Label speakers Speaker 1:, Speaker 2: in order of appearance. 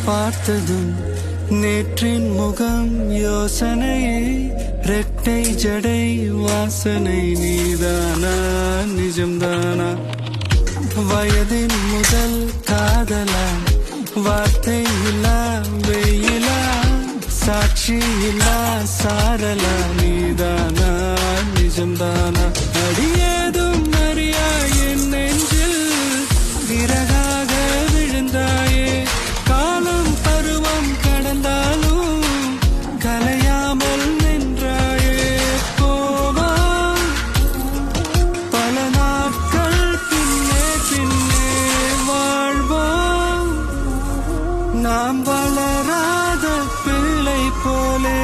Speaker 1: பார்த்ததும் நேற்றின் முகம் யோசனையே ரெட்டை ஜடை வாசனை நீதானா நிஜம்தானா வயதின் முதல் காதலா வார்த்தை இல்லா வெயிலா சாட்சி இல்லா சாரலா நீதானா நிஜம்தானா அடியேதும் அறியா என் நெஞ்சில் விறகாக விழுந்தாயே காலம் பருவம் கடந்தாலும் கலையாமல் நின்றாயே போவா பல நாட்கள் பின்னே பின்னே வாழ்வோம் நாம் வளராத பிள்ளை போலே